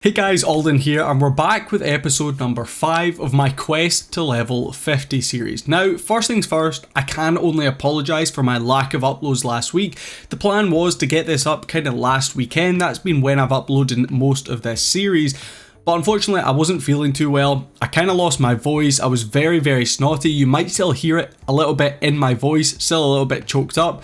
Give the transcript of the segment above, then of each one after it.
Hey guys, Alden here, and we're back with episode number 5 of my Quest to Level 50 series. Now, first things first, I can only apologise for my lack of uploads last week. The plan was to get this up kind of last weekend. That's been when I've uploaded most of this series. But unfortunately, I wasn't feeling too well. I kind of lost my voice. I was very snotty. You might still hear it a little bit in my voice, still a little bit choked up.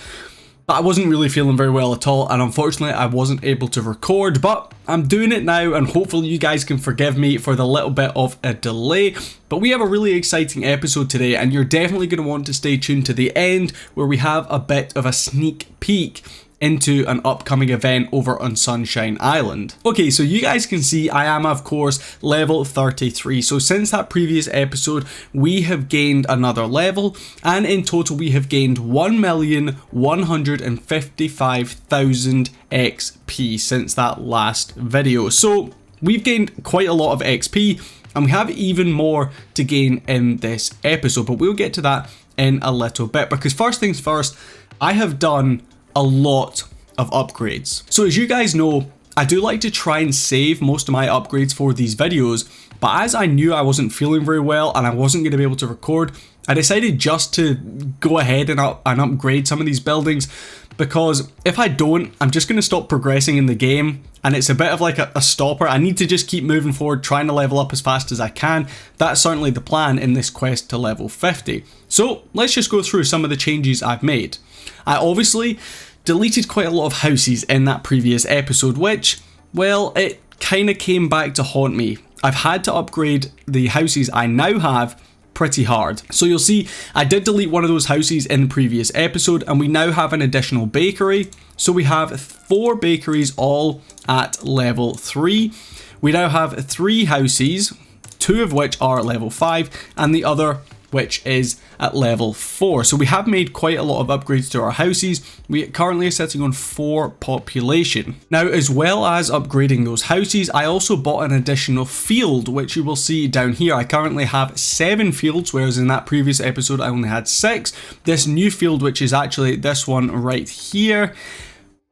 But I wasn't really feeling very well at all, and unfortunately I wasn't able to record, but I'm doing it now, and hopefully you guys can forgive me for the little bit of a delay. But we have a really exciting episode today, and you're definitely going to want to stay tuned to the end, where we have a bit of a sneak peek into an upcoming event over on Sunshine Island. Okay, so you guys can see I am of course level 33, so since that previous episode we have gained another level, and in total we have gained 1,155,000 XP since that last video. So we've gained quite a lot of XP, and we have even more to gain in this episode, but we'll get to that in a little bit, because first things first, I have done a lot of upgrades. So as you guys know, I do like to try and save most of my upgrades for these videos, but as I knew I wasn't feeling very well and I wasn't going to be able to record, I decided just to go ahead and upgrade some of these buildings, because if I don't, I'm just going to stop progressing in the game, and it's a bit of like a stopper. I need to just keep moving forward, trying to level up as fast as I can. That's certainly the plan in this quest to level 50. So let's just go through some of the changes I've made. I obviously deleted quite a lot of houses in that previous episode, which, well, it kind of came back to haunt me. I've had to upgrade the houses I now have pretty hard. So you'll see I did delete one of those houses in the previous episode, and we now have an additional bakery. So we have 4 bakeries all at level 3. We now have 3 houses, 2 of which are at level 5 and the other which is at level 4. So we have made quite a lot of upgrades to our houses. We currently are sitting on 4 population. Now, as well as upgrading those houses, I also bought an additional field, which you will see down here. I currently have 7 fields, whereas in that previous episode I only had 6. This new field, which is actually this one right here,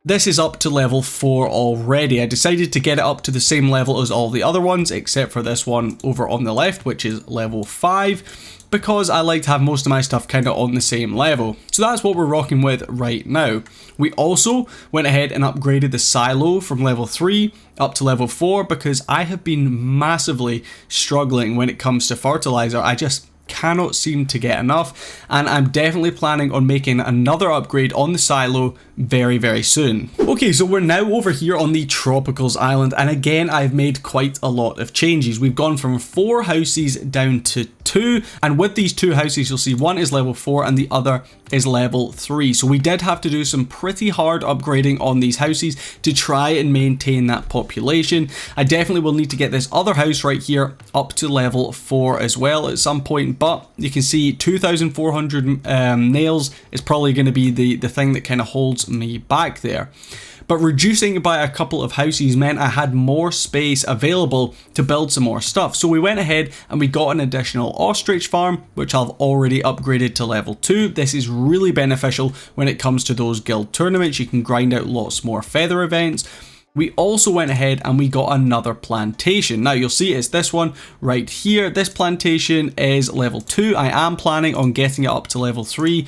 this is up to level 4 already. I decided to get it up to the same level as all the other ones, except for this one over on the left, which is level 5, because I like to have most of my stuff kind of on the same level. So that's what we're rocking with right now. We also went ahead and upgraded the silo from level 3 up to level 4, because I have been massively struggling when it comes to fertilizer. I just cannot seem to get enough, and I'm definitely planning on making another upgrade on the silo very soon. Okay, so we're now over here on the Tropicals Island, and again I've made quite a lot of changes. We've gone from 4 houses down to 2, and with these 2 houses you'll see one is level 4 and the other is level 3. So we did have to do some pretty hard upgrading on these houses to try and maintain that population. I definitely will need to get this other house right here up to level 4 as well at some point, but you can see 2,400 nails is probably going to be the thing that kind of holds me back there. But reducing by a couple of houses meant I had more space available to build some more stuff. So we went ahead and we got an additional ostrich farm, which I've already upgraded to level 2. This is really beneficial when it comes to those guild tournaments. You can grind out lots more feather events. We also went ahead and we got another plantation. Now you'll see it's this one right here. This plantation is level 2. I am planning on getting it up to level 3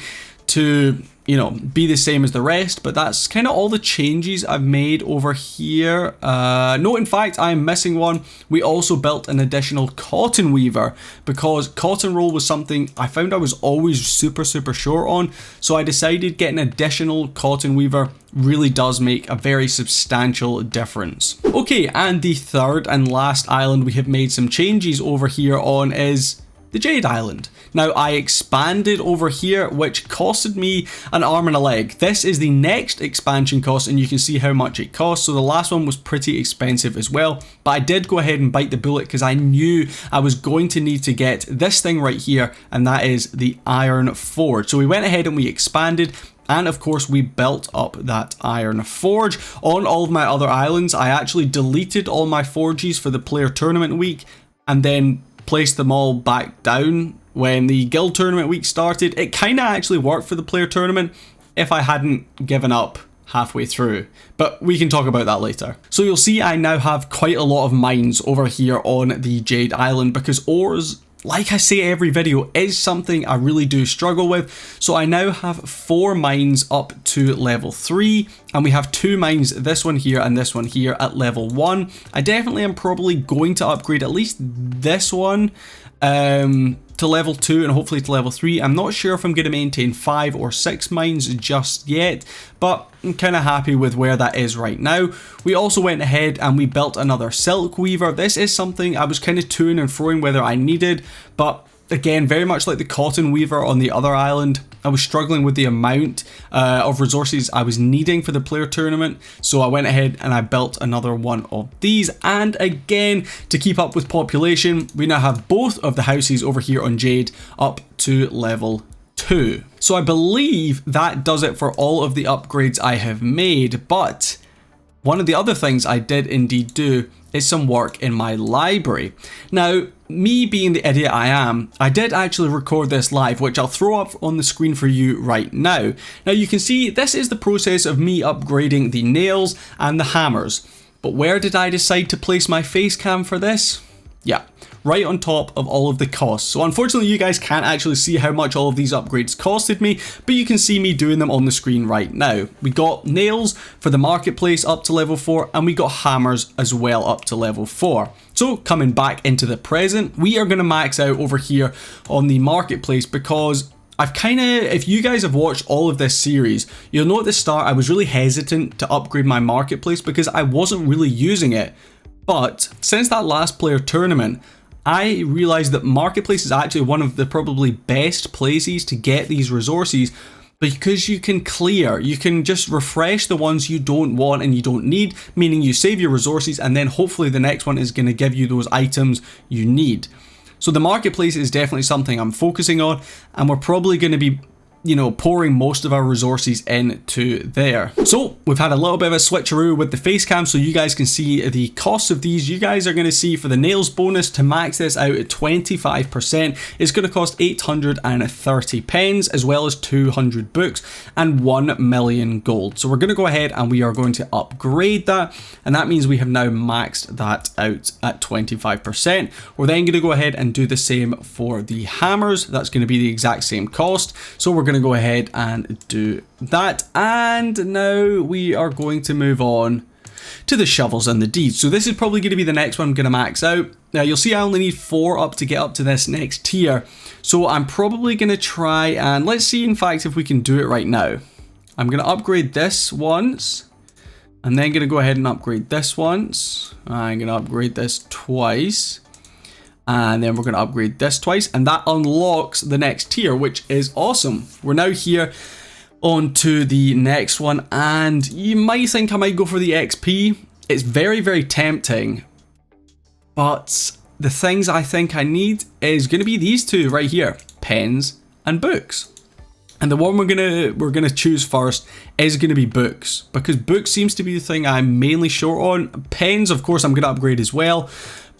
to, you know, be the same as the rest, but that's kind of all the changes I've made over here. No, in fact, I'm missing one. We also built an additional cotton weaver, because cotton roll was something I found I was always super short on, so I decided getting an additional cotton weaver really does make a very substantial difference. Okay, and the third and last island we have made some changes over here on is the Jade Island. Now I expanded over here, which costed me an arm and a leg. This is the next expansion cost, and you can see how much it costs. So the last one was pretty expensive as well, but I did go ahead and bite the bullet because I knew I was going to need to get this thing right here, and that is the iron forge. So we went ahead and we expanded, and of course we built up that iron forge. On all of my other islands I actually deleted all my forges for the player tournament week, and then placed them all back down when the guild tournament week started. It kind of actually worked for the player tournament if I hadn't given up halfway through, but we can talk about that later. So you'll see I now have quite a lot of mines over here on the Jade Island because ores, like I say every video, is something I really do struggle with. So I now have 4 mines up to level 3, and we have 2 mines, this one here and this one here, at level 1. I definitely am probably going to upgrade at least this one to level 2 and hopefully to level 3. I'm not sure if I'm going to maintain 5 or 6 mines just yet, but I'm kind of happy with where that is right now. We also went ahead and we built another silk weaver. This is something I was kind of toing and froing whether I needed, but again, very much like the cotton weaver on the other island, I was struggling with the amount of resources I was needing for the player tournament, so I went ahead and I built another one of these. And again, to keep up with population, we now have both of the houses over here on Jade up to level 2. So I believe that does it for all of the upgrades I have made, but one of the other things I did indeed do is some work in my library. Now, me being the idiot I am, I did actually record this live, which I'll throw up on the screen for you right now. Now you can see this is the process of me upgrading the nails and the hammers. But where did I decide to place my face cam for this? Yeah, right on top of all of the costs. So unfortunately you guys can't actually see how much all of these upgrades costed me, but you can see me doing them on the screen right now. We got nails for the marketplace up to level 4, and we got hammers as well up to level 4. So coming back into the present, we are going to max out over here on the marketplace because I've kind of, if you guys have watched all of this series, you'll know at the start I was really hesitant to upgrade my marketplace because I wasn't really using it. But since that last player tournament, I realized that marketplace is actually one of the probably best places to get these resources because you can clear, you can just refresh the ones you don't want and you don't need, meaning you save your resources and then hopefully the next one is going to give you those items you need. So the marketplace is definitely something I'm focusing on, and we're probably going to be, pouring most of our resources into there. So we've had a little bit of a switcheroo with the face cam so you guys can see the costs of these. You guys are going to see for the nails bonus, to max this out at 25%, it's going to cost 830 pens as well as 200 books and 1 million gold. So we're going to go ahead and we are going to upgrade that, and that means we have now maxed that out at 25%. We're then going to go ahead and do the same for the hammers. That's going to be the exact same cost. So we're going to go ahead and do that, and now we are going to move on to the shovels and the deeds. So this is probably going to be the next one I'm going to max out. Now you'll see I only need 4 up to get up to this next tier, so I'm probably going to try and let's see in fact if we can do it right now. I'm going to upgrade this once, and then going to go ahead and upgrade this once. I'm going to upgrade this twice, and then we're going to upgrade this twice, and that unlocks the next tier, which is awesome. We're now here on to the next one, and you might think I might go for the XP. It's very, very tempting, but the things I think I need is going to be these two right here, pens and books. And the one we're gonna choose first is going to be books, because books seems to be the thing I'm mainly short on. Pens, of course, I'm going to upgrade as well,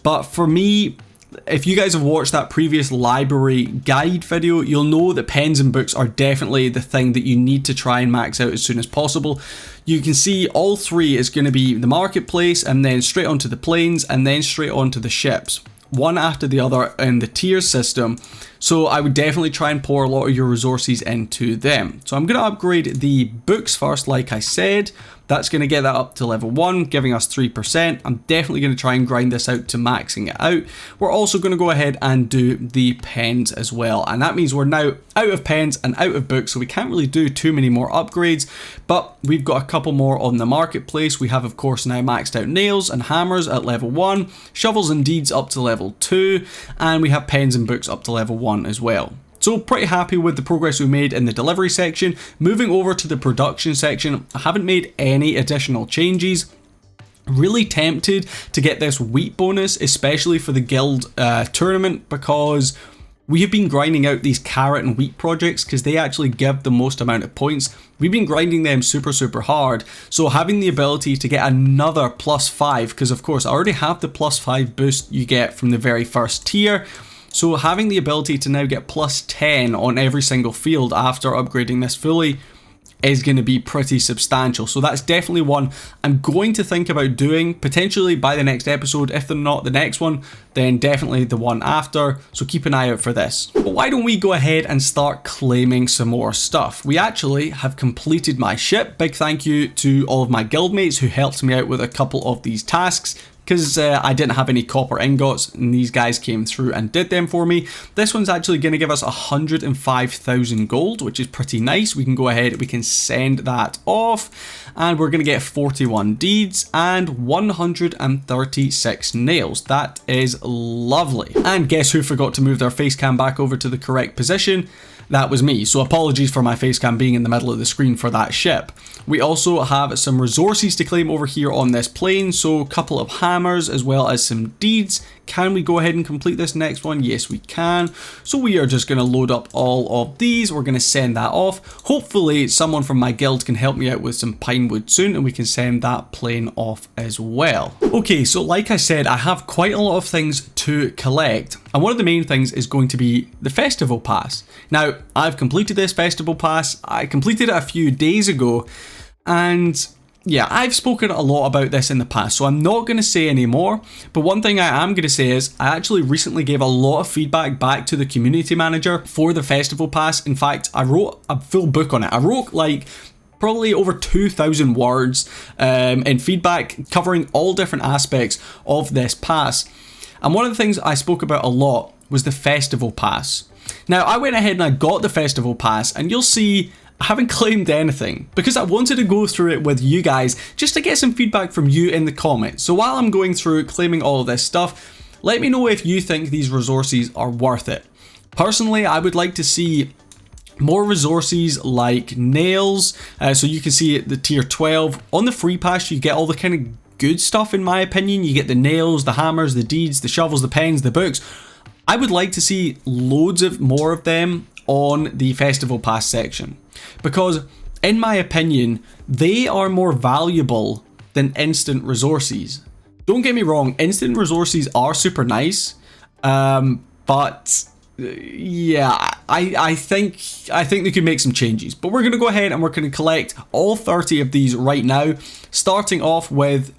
but for me, if you guys have watched that previous library guide video, you'll know that pens and books are definitely the thing that you need to try and max out as soon as possible. You can see all 3 is going to be the marketplace, and then straight onto the planes, and then straight onto the ships, one after the other in the tier system. So I would definitely try and pour a lot of your resources into them. So I'm going to upgrade the books first, like I said. That's going to get that up to level 1, giving us 3%. I'm definitely going to try and grind this out to maxing it out. We're also going to go ahead and do the pens as well. And that means we're now out of pens and out of books, so we can't really do too many more upgrades. But we've got a couple more on the marketplace. We have, of course, now maxed out nails and hammers at level 1, shovels and deeds up to level 2, and we have pens and books up to level 1 as well. So pretty happy with the progress we made in the delivery section. Moving over to the production section, I haven't made any additional changes. Really tempted to get this wheat bonus, especially for the guild tournament, because we have been grinding out these carrot and wheat projects because they actually give the most amount of points. We've been grinding them super hard, so having the ability to get another +5, because of course I already have the +5 boost you get from the very first tier. So having the ability to now get +10 on every single field after upgrading this fully is going to be pretty substantial. So that's definitely one I'm going to think about doing, potentially by the next episode. If they're not the next one, then definitely the one after. So keep an eye out for this. But why don't we go ahead and start claiming some more stuff? We actually have completed my ship. Big thank you to all of my guildmates who helped me out with a couple of these tasks, because I didn't have any copper ingots and these guys came through and did them for me. This one's actually going to give us 105,000 gold, which is pretty nice. We can go ahead, we can send that off, and we're going to get 41 deeds and 136 nails. That is lovely. And guess who forgot to move their face cam back over to the correct position? That was me, so apologies for my face cam being in the middle of the screen for that ship. We also have some resources to claim over here on this plane, so a couple of hammers as well as some deeds. Can we go ahead and complete this next one? Yes, we can. So we are just going to load up all of these. We're going to send that off. Hopefully someone from my guild can help me out with some pine wood soon, and we can send that plane off as well. Okay, so like I said, I have quite a lot of things to collect, and one of the main things is going to be the festival pass. Now, I've completed this festival pass. I completed it a few days ago, and yeah, I've spoken a lot about this in the past, so I'm not going to say any more, but one thing I am going to say is I actually recently gave a lot of feedback back to the community manager for the festival pass. In fact, I wrote a full book on it. I wrote like probably over 2,000 words in feedback covering all different aspects of this pass. And one of the things I spoke about a lot was the festival pass. Now, I went ahead and I got the festival pass, and you'll see I haven't claimed anything because I wanted to go through it with you guys just to get some feedback from you in the comments. So while I'm going through claiming all of this stuff, let me know if you think these resources are worth it. Personally, I would like to see more resources like nails. So you can see at the tier 12 on the free pass, you get all the kind of good stuff in my opinion. You get the nails, the hammers, the deeds, the shovels, the pens, the books. I would like to see loads of more of them on the festival pass section, because in my opinion they are more valuable than instant resources. Don't get me wrong, instant resources are super nice, but yeah, I think they could make some changes. But we're going to go ahead and we're going to collect all 30 of these right now, starting off with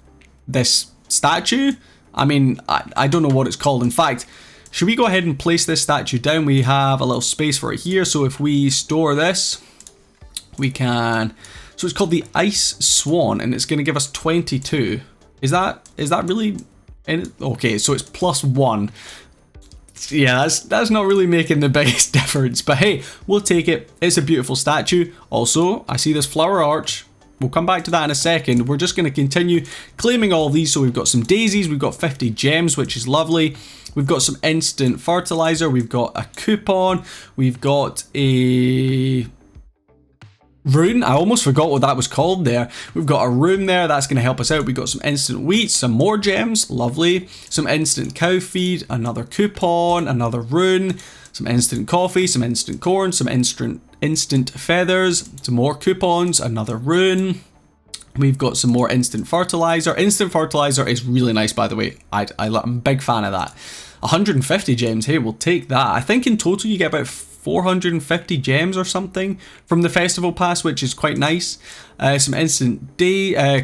this statue. I mean, I don't know what it's called. In fact, should we go ahead and place this statue down? We have a little space for it here, so if we store this, we can. So it's called the Ice Swan, and it's going to give us 22. Is that really in it? Okay, so it's +1. Yeah, that's not really making the biggest difference, but hey, we'll take it. It's a beautiful statue. Also, I see this flower arch. We'll come back to that in a second. We're just going to continue claiming all of these. So we've got some daisies, we've got 50 gems, which is lovely. We've got some instant fertilizer, we've got a coupon, we've got a rune. I almost forgot what that was called there. We've got a rune there, that's going to help us out. We've got some instant wheat, some more gems, lovely. Some instant cow feed, another coupon, another rune, some instant coffee, some instant corn, some instant feathers, some more coupons, another rune. We've got some more instant fertilizer. Instant fertilizer is really nice, by the way. I'm a big fan of that. 150 gems, hey, we'll take that. I think in total you get about 450 gems or something from the festival pass, which is quite nice. Some instant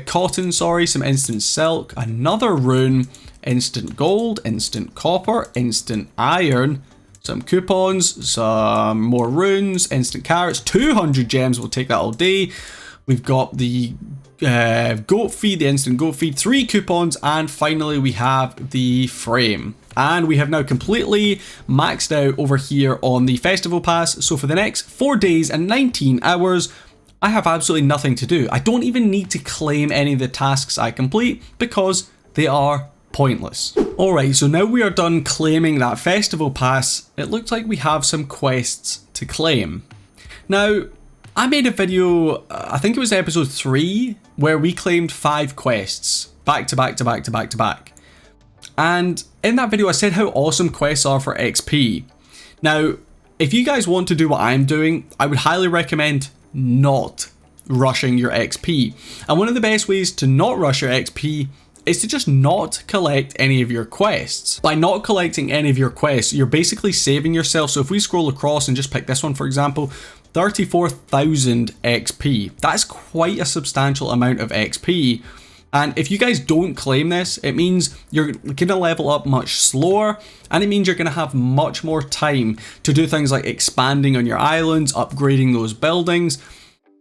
cotton, some instant silk, another rune, instant gold, instant copper, instant iron, some coupons, some more runes, instant carrots, 200 gems, we'll take that all day. We've got the goat feed, the instant goat feed, 3 coupons, and finally we have the frame. And we have now completely maxed out over here on the festival pass. So for the next 4 days and 19 hours, I have absolutely nothing to do. I don't even need to claim any of the tasks I complete because they are pointless. Alright, so now we are done claiming that festival pass. It looks like we have some quests to claim. Now, I made a video, I think it was episode 3, where we claimed 5 quests back to back to back to back to back. And in that video I said how awesome quests are for XP. Now, if you guys want to do what I'm doing, I would highly recommend not rushing your XP. And one of the best ways to not rush your XP is to just not collect any of your quests. By not collecting any of your quests, you're basically saving yourself. So if we scroll across and just pick this one, for example, 34,000 XP. That's quite a substantial amount of XP. And if you guys don't claim this, it means you're going to level up much slower, and it means you're going to have much more time to do things like expanding on your islands, upgrading those buildings,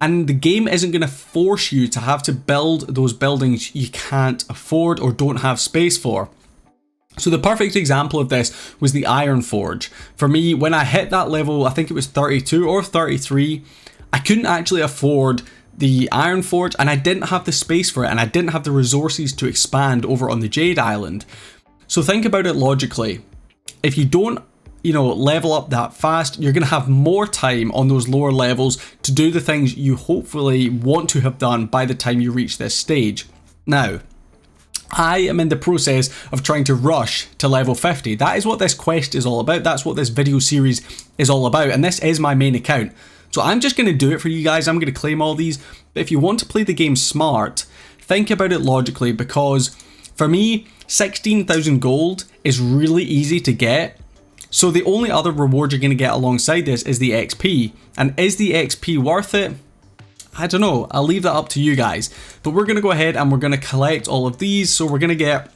and the game isn't going to force you to have to build those buildings you can't afford or don't have space for. So the perfect example of this was the Iron Forge. For me, when I hit that level, I think it was 32 or 33, I couldn't actually afford the Iron Forge, and I didn't have the space for it, and I didn't have the resources to expand over on the Jade Island. So think about it logically. If you don't, level up that fast, you're going to have more time on those lower levels to do the things you hopefully want to have done by the time you reach this stage. Now, I am in the process of trying to rush to level 50. That is what this quest is all about. That's what this video series is all about, and this is my main account. So I'm just going to do it for you guys. I'm going to claim all these. But if you want to play the game smart, think about it logically, because for me, 16,000 gold is really easy to get. So the only other reward you're going to get alongside this is the XP. And is the XP worth it? I don't know. I'll leave that up to you guys. But we're going to go ahead and we're going to collect all of these. So we're going to get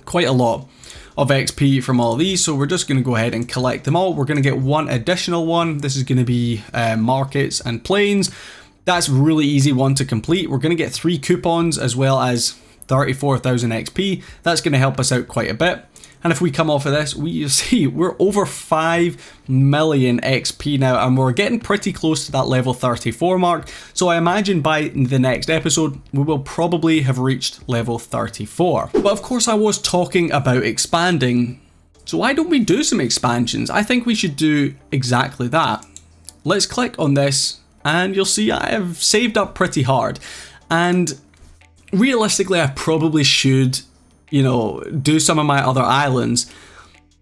quite a lot of XP from all of these, so we're just going to go ahead and collect them all. We're going to get one additional one. This is going to be markets and planes. That's really easy one to complete. We're going to get 3 coupons as well as 34,000 XP. That's going to help us out quite a bit. And if we come off of this, you see we're over 5 million XP now, and we're getting pretty close to that level 34 mark. So I imagine by the next episode, we will probably have reached level 34. But of course I was talking about expanding. So why don't we do some expansions? I think we should do exactly that. Let's click on this and you'll see I have saved up pretty hard. And realistically, I probably should do some of my other islands,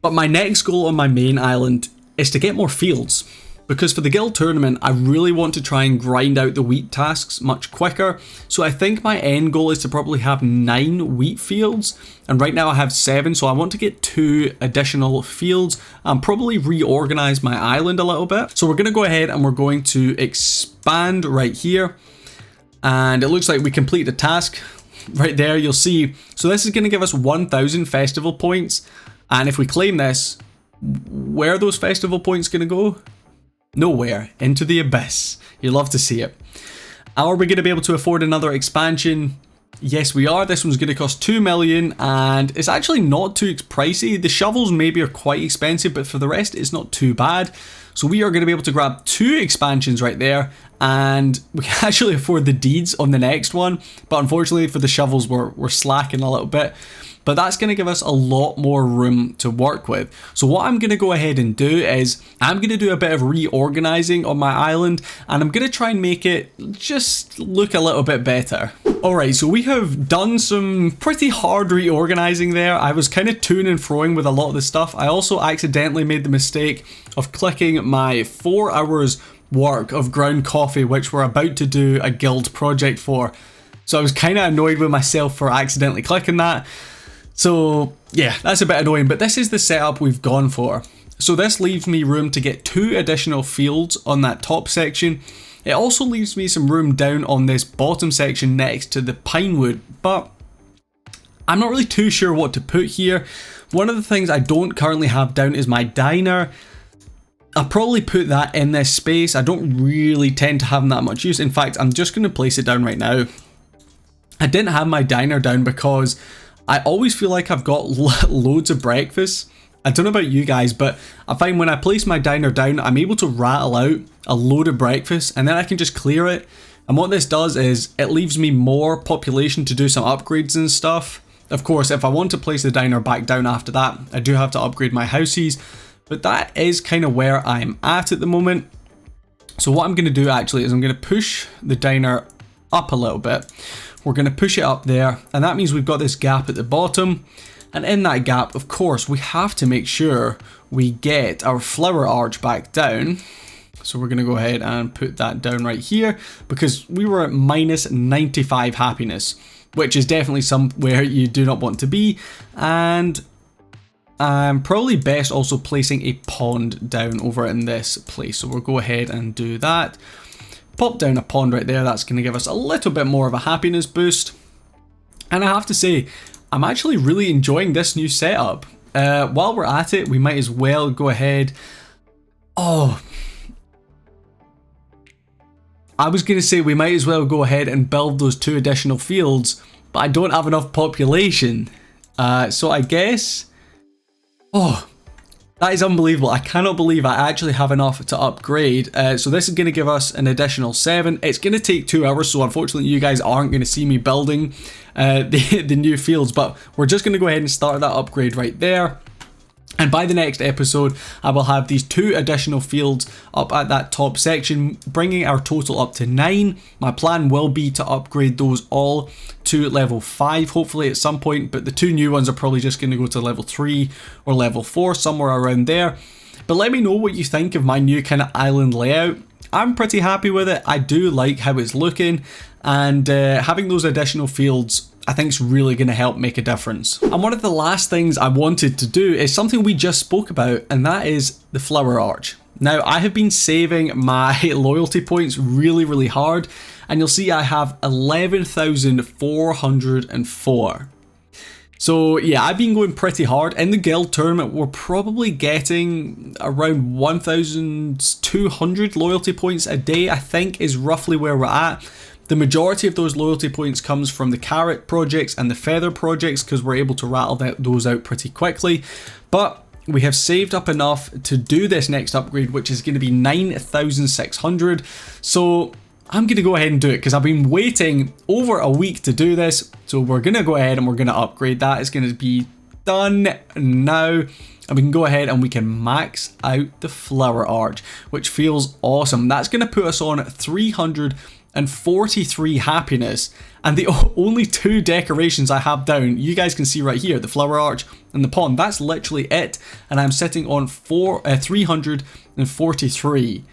but my next goal on my main island is to get more fields, because for the guild tournament I really want to try and grind out the wheat tasks much quicker. So I think my end goal is to probably have 9 wheat fields, and right now I have 7, so I want to get 2 additional fields and probably reorganize my island a little bit. So we're going to go ahead and we're going to expand right here, and it looks like we complete the task. Right there, you'll see. So this is going to give us 1,000 festival points. And if we claim this, where are those festival points going to go? Nowhere. Into the abyss. You love to see it. Are we going to be able to afford another expansion? Yes, we are. This one's going to cost 2 million, and it's actually not too pricey. The shovels maybe are quite expensive, but for the rest, it's not too bad. So we are going to be able to grab 2 expansions right there, and we can actually afford the deeds on the next one. But unfortunately for the shovels, we're slacking a little bit. But that's going to give us a lot more room to work with. So what I'm going to go ahead and do is I'm going to do a bit of reorganizing on my island, and I'm going to try and make it just look a little bit better. Alright, so we have done some pretty hard reorganizing there. I was kind of toing and froing with a lot of the stuff. I also accidentally made the mistake of clicking my 4 hours work of ground coffee, which we're about to do a guild project for. So I was kind of annoyed with myself for accidentally clicking that. So yeah, that's a bit annoying, but this is the setup we've gone for. So this leaves me room to get 2 additional fields on that top section. It also leaves me some room down on this bottom section next to the pinewood, but I'm not really too sure what to put here. One of the things I don't currently have down is my diner. I'll probably put that in this space. I don't really tend to have that much use. In fact, I'm just going to place it down right now. I didn't have my diner down because I always feel like I've got loads of breakfast. I don't know about you guys, but I find when I place my diner down, I'm able to rattle out a load of breakfast, and then I can just clear it. And what this does is it leaves me more population to do some upgrades and stuff. Of course, if I want to place the diner back down after that, I do have to upgrade my houses, but that is kind of where I'm at the moment. So what I'm going to do actually is I'm going to push the diner up a little bit. We're going to push it up there, and that means we've got this gap at the bottom. And in that gap, of course, we have to make sure we get our flower arch back down. So we're going to go ahead and put that down right here, because we were at minus 95 happiness, which is definitely somewhere you do not want to be. And I'm probably best also placing a pond down over in this place. So we'll go ahead and do that. Pop down a pond right there. That's going to give us a little bit more of a happiness boost. And I have to say, I'm actually really enjoying this new setup. While we're at it, we might as well go ahead. Oh, I was going to say we might as well go ahead and build those 2 additional fields, but I don't have enough population. So I guess... Oh, that is unbelievable. I cannot believe I actually have enough to upgrade. So this is going to give us an additional 7. It's going to take 2 hours, so unfortunately you guys aren't going to see me building the new fields, but we're just going to go ahead and start that upgrade right there. And by the next episode, I will have these 2 additional fields up at that top section, bringing our total up to 9. My plan will be to upgrade those all to level 5, hopefully at some point, but the 2 new ones are probably just going to go to level 3 or level 4, somewhere around there. But let me know what you think of my new kind of island layout. I'm pretty happy with it. I do like how it's looking, and having those additional fields I think is really going to help make a difference. And one of the last things I wanted to do is something we just spoke about, and that is the flower arch. Now, I have been saving my loyalty points really hard, and you'll see I have 11,404. So yeah, I've been going pretty hard. In the guild tournament, we're probably getting around 1,200 loyalty points a day, I think is roughly where we're at. The majority of those loyalty points comes from the carrot projects and the feather projects because we're able to rattle those out pretty quickly. But we have saved up enough to do this next upgrade, which is going to be 9,600. So I'm going to go ahead and do it because I've been waiting over a week to do this. So we're going to go ahead and we're going to upgrade that. It's going to be done now. And we can go ahead and we can max out the flower arch, which feels awesome. That's going to put us on 343 happiness, and the only 2 decorations I have down, you guys can see right here, the flower arch and the pond. That's literally it, and I'm sitting on 343,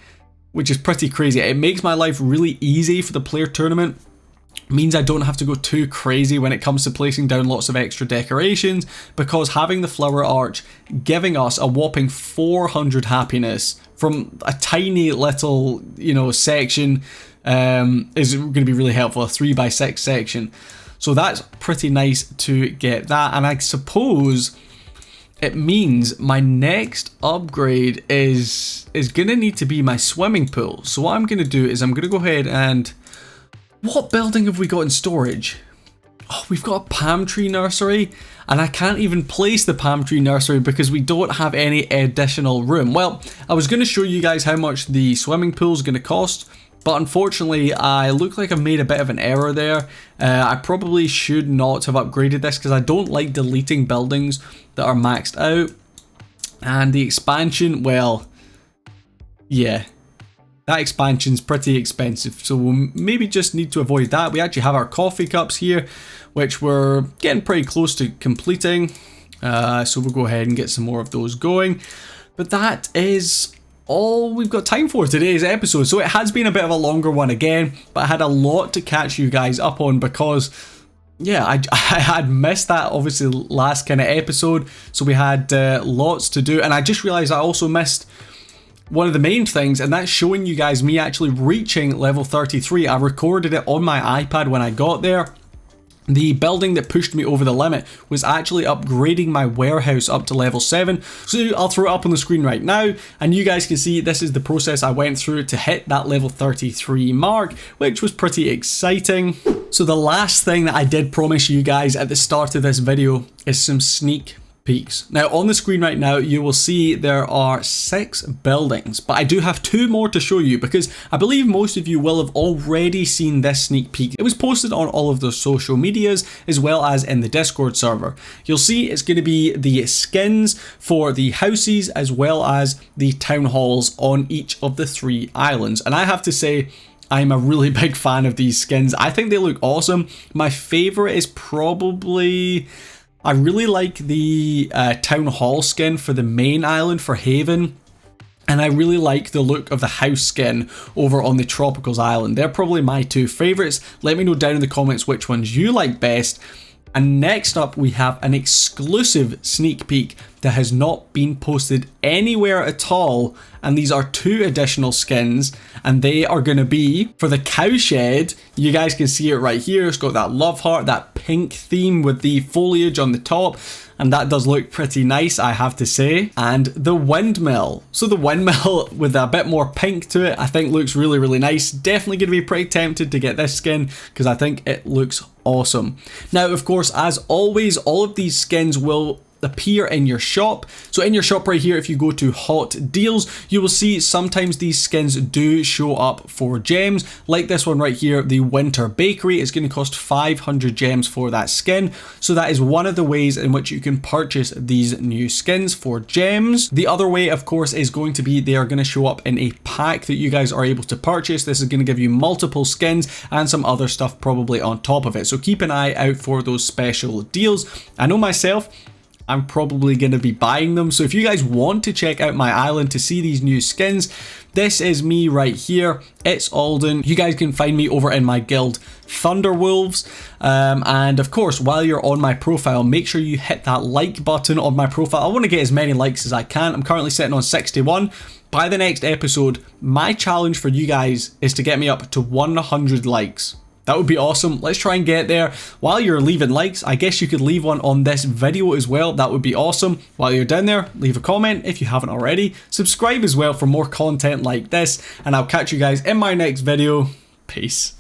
which is pretty crazy. It makes my life really easy for the player tournament. Means I don't have to go too crazy when it comes to placing down lots of extra decorations, because having the flower arch giving us a whopping 400 happiness from a tiny little, section is going to be really helpful. A 3x6 section, so that's pretty nice to get that. And I suppose it means my next upgrade is going to need to be my swimming pool. So what I'm going to do is I'm going to go ahead and... What building have we got in storage? Oh, we've got a palm tree nursery, and I can't even place the palm tree nursery because we don't have any additional room. Well, I was going to show you guys how much the swimming pool is going to cost, but unfortunately I look like I've made a bit of an error there. I probably should not have upgraded this because I don't like deleting buildings that are maxed out. And the expansion, well, yeah. That expansion's pretty expensive, so we'll maybe just need to avoid that. We actually have our coffee cups here, which we're getting pretty close to completing. So we'll go ahead and get some more of those going. But that is all we've got time for today's episode. So it has been a bit of a longer one again, but I had a lot to catch you guys up on because... yeah, I had missed that obviously last kind of episode. So we had lots to do, and I just realised I also missed one of the main things, and that's showing you guys me actually reaching level 33. I recorded it on my iPad when I got there. The building that pushed me over the limit was actually upgrading my warehouse up to level 7. So I'll throw it up on the screen right now, and you guys can see this is the process I went through to hit that level 33 mark, which was pretty exciting. So the last thing that I did promise you guys at the start of this video is some sneak peaks. Now on the screen right now you will see there are 6 buildings, but I do have 2 more to show you because I believe most of you will have already seen this sneak peek. It was posted on all of the social medias as well as in the Discord server. You'll see it's going to be the skins for the houses as well as the town halls on each of the 3 islands, and I have to say I'm a really big fan of these skins. I think they look awesome. My favorite is probably... I really like the Town Hall skin for the main island for Haven, and I really like the look of the house skin over on the Tropicals Island. They're probably my 2 favourites. Let me know down in the comments which ones you like best. And next up we have an exclusive sneak peek that has not been posted anywhere at all, and these are 2 additional skins, and they are going to be for the cowshed. You guys can see it right here. It's got that love heart, that pink theme with the foliage on the top, and that does look pretty nice, I have to say. And the windmill. So the windmill with a bit more pink to it, I think looks really, really nice. Definitely going to be pretty tempted to get this skin because I think it looks awesome. Now, of course, as always, all of these skins will appear in your shop. So in your shop right here, if you go to hot deals, you will see sometimes these skins do show up for gems, like this one right here, the winter bakery. It's going to cost 500 gems for that skin. So that is one of the ways in which you can purchase these new skins for gems. The other way, of course, is going to be they are going to show up in a pack that you guys are able to purchase. This is going to give you multiple skins and some other stuff probably on top of it. So keep an eye out for those special deals. I know myself, I'm probably going to be buying them. So if you guys want to check out my island to see these new skins, this is me right here. It's Alden. You guys can find me over in my guild Thunderwolves. And of course, while you're on my profile, make sure you hit that like button on my profile. I want to get as many likes as I can. I'm currently sitting on 61. By the next episode, my challenge for you guys is to get me up to 100 likes. That would be awesome. Let's try and get there. While you're leaving likes, I guess you could leave one on this video as well. That would be awesome. While you're down there, leave a comment if you haven't already. Subscribe as well for more content like this, and I'll catch you guys in my next video. Peace.